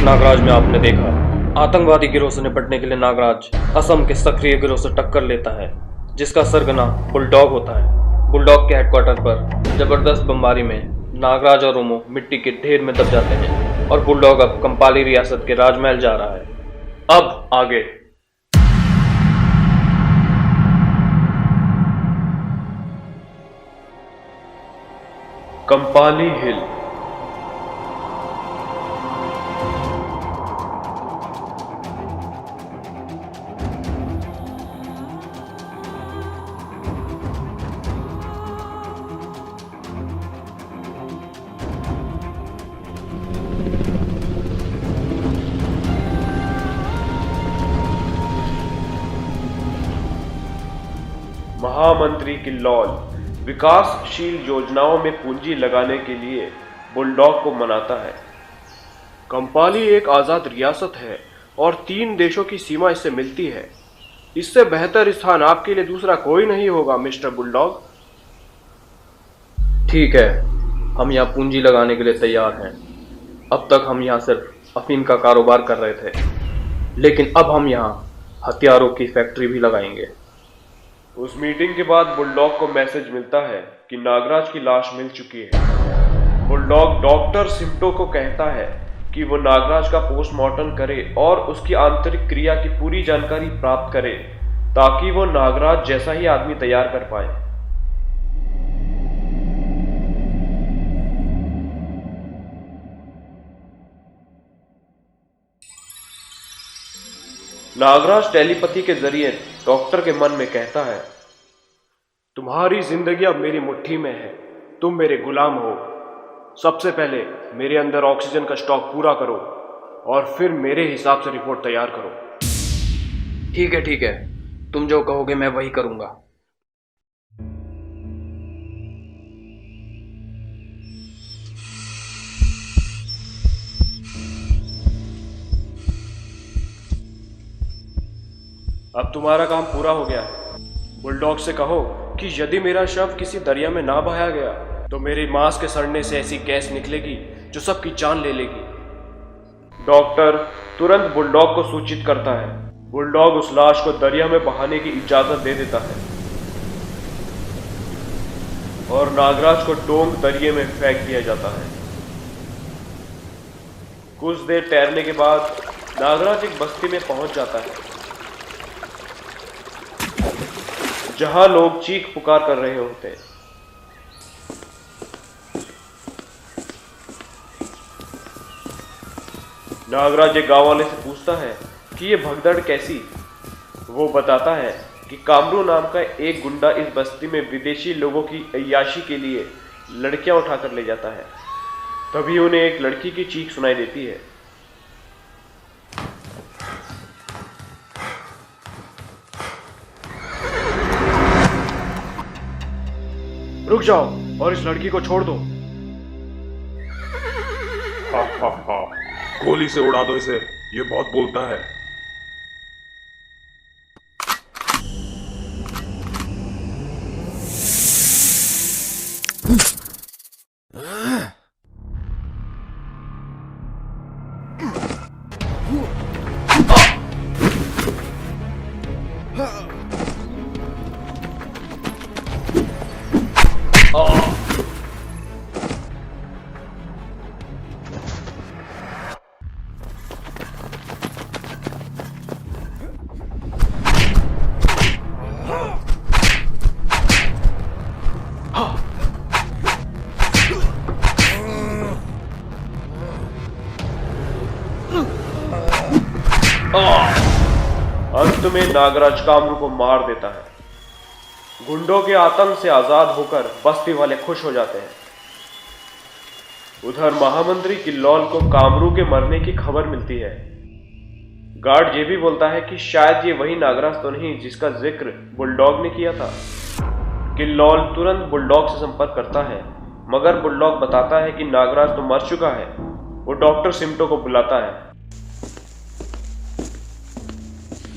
नागराज में आपने देखा, आतंकवादी गिरोह से निपटने के लिए नागराज असम के सक्रिय गिरोह से टक्कर लेता है, जिसका सरगना बुलडॉग होता है। बुलडॉग के हेडक्वार्टर पर जबरदस्त बमबारी में नागराज और रोमो मिट्टी के ढेर में दब जाते हैं और बुलडॉग अब कंपाली रियासत के राजमहल जा रहा है। अब आगे कंपाली हिल। महामंत्री किल्लौल विकासशील योजनाओं में पूंजी लगाने के लिए बुलडॉग को मनाता है। कंपाली एक आजाद रियासत है और 3 देशों की सीमा इससे मिलती है। इससे बेहतर स्थान आपके लिए दूसरा कोई नहीं होगा मिस्टर बुलडॉग। ठीक है, हम यहाँ पूंजी लगाने के लिए तैयार हैं। अब तक हम यहाँ सिर्फ अफीम का कारोबार कर रहे थे, लेकिन अब हम यहाँ हथियारों की फैक्ट्री भी लगाएंगे। उस मीटिंग के बाद बुलडॉग को मैसेज मिलता है कि नागराज की लाश मिल चुकी है। बुलडॉग डॉक्टर सिम्टो को कहता है कि वो नागराज का पोस्टमार्टम करे और उसकी आंतरिक क्रिया की पूरी जानकारी प्राप्त करे, ताकि वो नागराज जैसा ही आदमी तैयार कर पाए। नागराज टेलीपैथी के जरिए डॉक्टर के मन में कहता है, तुम्हारी जिंदगी अब मेरी मुट्ठी में है, तुम मेरे गुलाम हो। सबसे पहले मेरे अंदर ऑक्सीजन का स्टॉक पूरा करो और फिर मेरे हिसाब से रिपोर्ट तैयार करो। ठीक है, तुम जो कहोगे मैं वही करूंगा। अब तुम्हारा काम पूरा हो गया है। बुलडॉग से कहो कि यदि मेरा शव किसी दरिया में ना बहाया गया तो मेरे मांस के सड़ने से ऐसी गैस निकलेगी जो सबकी जान ले लेगी। डॉक्टर तुरंत बुलडॉग को सूचित करता है। बुलडॉग उस लाश को दरिया में बहाने की इजाजत दे देता है और नागराज को डोंग दरिया में फेंक दिया जाता है। कुछ देर तैरने के बाद नागराज एक बस्ती में पहुंच जाता है, जहां लोग चीख पुकार कर रहे होते हैं। नागराज एक गांव वाले से पूछता है कि ये भगदड़ कैसी। वो बताता है कि कामरू नाम का एक गुंडा इस बस्ती में विदेशी लोगों की अय्याशी के लिए लड़कियां उठाकर ले जाता है। तभी उन्हें एक लड़की की चीख सुनाई देती है। रुक जाओ और इस लड़की को छोड़ दो। हा, गोली से उड़ा दो इसे, ये बहुत बोलता है। अंत में नागराज कामरू को मार देता है। गुंडों के आतंक से आजाद होकर बस्ती वाले खुश हो जाते हैं। उधर महामंत्री किल्लौल को कामरू के मरने की खबर मिलती है। गार्ड ये भी बोलता है कि शायद ये वही नागराज तो नहीं जिसका जिक्र बुलडॉग ने किया था। किल्लौल तुरंत बुलडॉग से संपर्क करता है, मगर बुलडॉग बताता है कि नागराज तो मर चुका है। वो डॉक्टर सिम्टो को बुलाता है।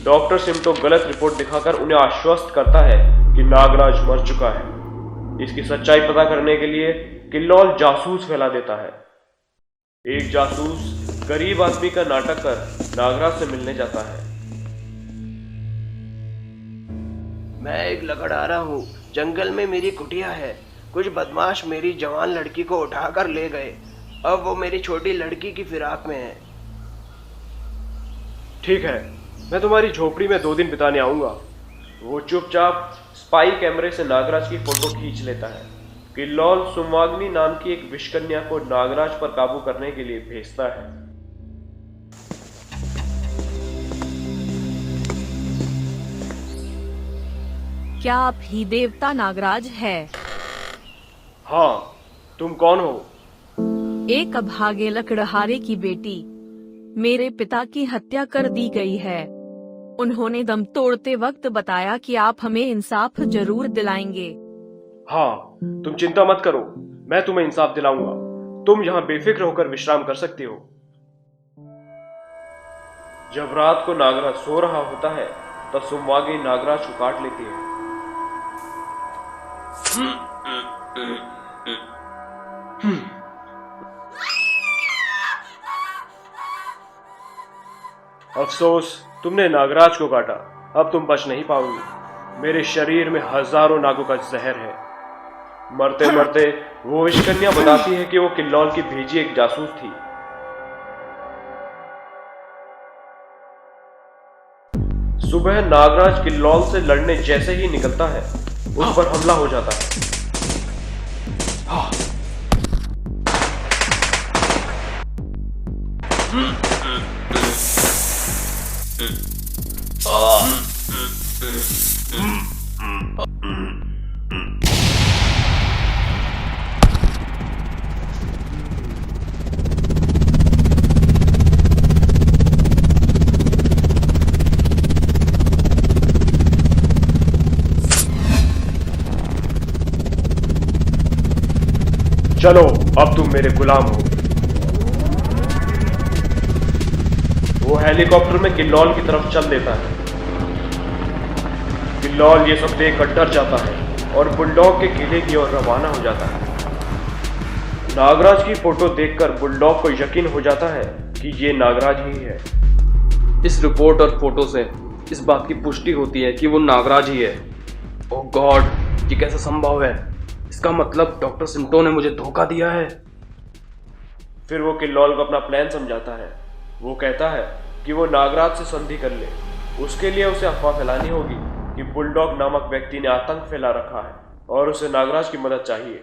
डॉक्टर सिम्टो गलत रिपोर्ट दिखाकर उन्हें आश्वस्त करता है कि नागराज मर चुका है। इसकी सच्चाई पता करने के लिए किल्लौल जासूस फैला देता है। एक जासूस गरीब आदमी का नाटक कर नागराज से मिलने जाता है। मैं एक लकड़हारा हूँ। जंगल में मेरी कुटिया है। कुछ बदमाश मेरी जवान लड़की को उठाकर ले गए। अब वो मेरी छोटी लड़की की फिराक में है। ठीक है, मैं तुम्हारी झोपड़ी में 2 दिन बिताने आऊंगा। वो चुपचाप स्पाई कैमरे से नागराज की फोटो खींच लेता है। किल्लौल सुमवाग्नी नाम की एक विषकन्या को नागराज पर काबू करने के लिए भेजता है। क्या आप ही देवता नागराज है? हाँ, तुम कौन हो? एक अभागे लकड़हारे की बेटी। मेरे पिता की हत्या कर दी गई है। उन्होंने दम तोड़ते वक्त बताया कि आप हमें इंसाफ जरूर दिलाएंगे। हाँ, तुम चिंता मत करो, मैं तुम्हें इंसाफ दिलाऊंगा। तुम यहाँ बेफिक्र होकर विश्राम कर सकती हो। जब रात को नागराज सो रहा होता है तब सुमवाग्नी नागराज को काट लेती है। अफसोस, तुमने नागराज को काटा। अब तुम बच नहीं पाओगी। मेरे शरीर में हजारों नागों का जहर है। मरते मरते वो विषकन्या बताती है कि वो किल्लौल की भेजी एक जासूस थी। सुबह नागराज किल्लौल से लड़ने जैसे ही निकलता है, उस पर हमला हो जाता है। चलो, अब तुम मेरे गुलाम हो। वो हेलीकॉप्टर में किल्लौल की तरफ चल देता है। किल्लौल ये सब देखकर डर जाता है और बुलडॉग के किले की ओर रवाना हो जाता है। नागराज की फोटो देखकर बुलडॉग को यकीन हो जाता है कि ये नागराज ही है। इस रिपोर्ट और फोटो से इस बात की पुष्टि होती है कि वो नागराज ही है। ओह गॉड, ये कैसा संभव है? इसका मतलब डॉक्टर सिम्टो ने मुझे धोखा दिया है। फिर वो किल्लौल को अपना प्लान समझाता है। वो कहता है कि वो नागराज से संधि कर ले। उसके लिए उसे अफवाह फैलानी होगी कि बुलडॉग नामक व्यक्ति ने आतंक फैला रखा है और उसे नागराज की मदद चाहिए।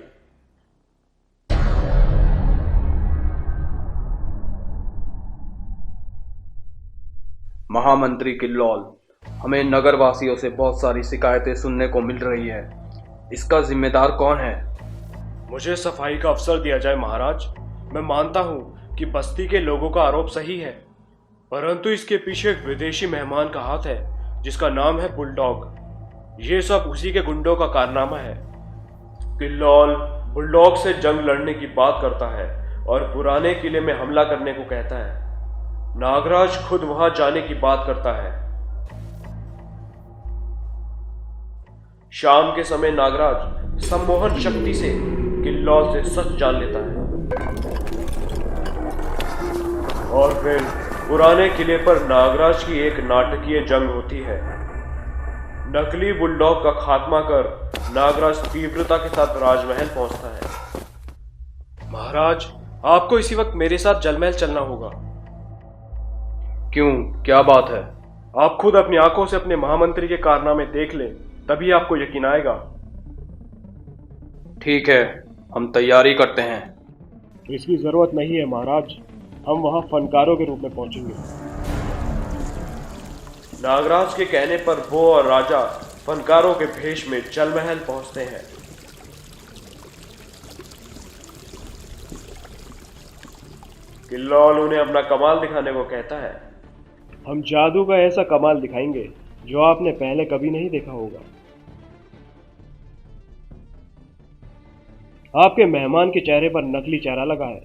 महामंत्री किल्लौल, हमें नगरवासियों से बहुत सारी शिकायतें सुनने को मिल रही है। इसका जिम्मेदार कौन है? मुझे सफाई का अफसर दिया जाए महाराज। मैं मानता हूं कि बस्ती के लोगों का आरोप सही है, परंतु इसके पीछे एक विदेशी मेहमान का हाथ है जिसका नाम है बुलडॉग। ये सब उसी के गुंडों का कारनामा है। किल्लौल बुलडॉग से जंग लड़ने की बात करता है और पुराने किले में हमला करने को कहता है। नागराज खुद वहां जाने की बात करता है। शाम के समय नागराज सम्मोहन शक्ति से किल्लौल से सच जान लेता है और फिर पुराने किले पर नागराज की एक नाटकीय जंग होती है। नकली बुलडॉग का खात्मा कर नागराज तीव्रता के साथ राजमहल पहुंचता है। महाराज, आपको इसी वक्त मेरे साथ जलमहल चलना होगा। क्यों, क्या बात है? आप खुद अपनी आंखों से अपने महामंत्री के कारनामे देख लें, तभी आपको यकीन आएगा। ठीक है, हम तैयारी करते हैं। इसकी जरूरत नहीं है महाराज, हम वहां फनकारों के रूप में पहुंचेंगे। नागराज के कहने पर वो और राजा फनकारों के भेष में जलमहल पहुंचते हैं। किल्लौल उन्हें अपना कमाल दिखाने को कहता है। हम जादू का ऐसा कमाल दिखाएंगे जो आपने पहले कभी नहीं देखा होगा। आपके मेहमान के चेहरे पर नकली चेहरा लगा है,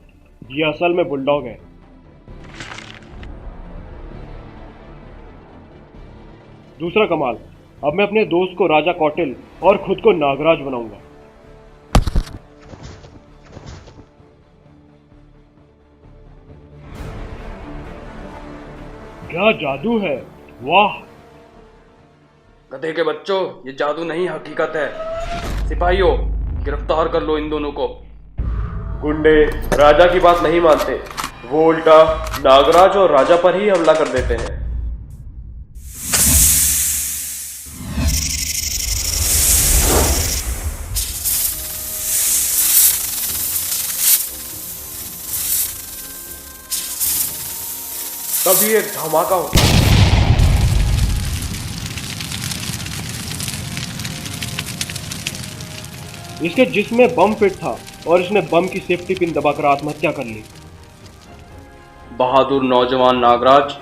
ये असल में बुलडॉग है। दूसरा कमाल, अब मैं अपने दोस्त को राजा कौटिल और खुद को नागराज बनाऊंगा। क्या जादू है, वाह। गधे के बच्चों, ये जादू नहीं हकीकत है। सिपाहियों, गिरफ्तार कर लो इन दोनों को। गुंडे राजा की बात नहीं मानते, वो उल्टा नागराज और राजा पर ही हमला कर देते हैं। तभी एक धमाका होता है। इसके जिस्म में बम फिट था और इसने बम की सेफ्टी पिन दबाकर आत्महत्या कर ली। बहादुर नौजवान नागराज,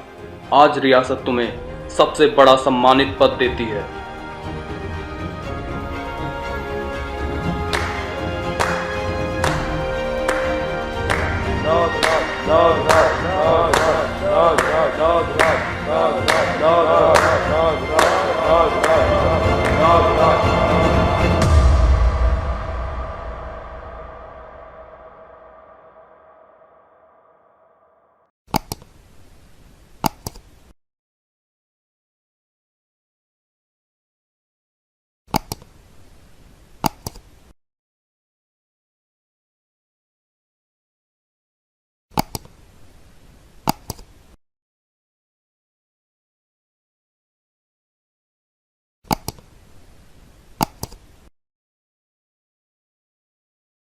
आज रियासत तुम्हें सबसे बड़ा सम्मानित पद देती है। नागराज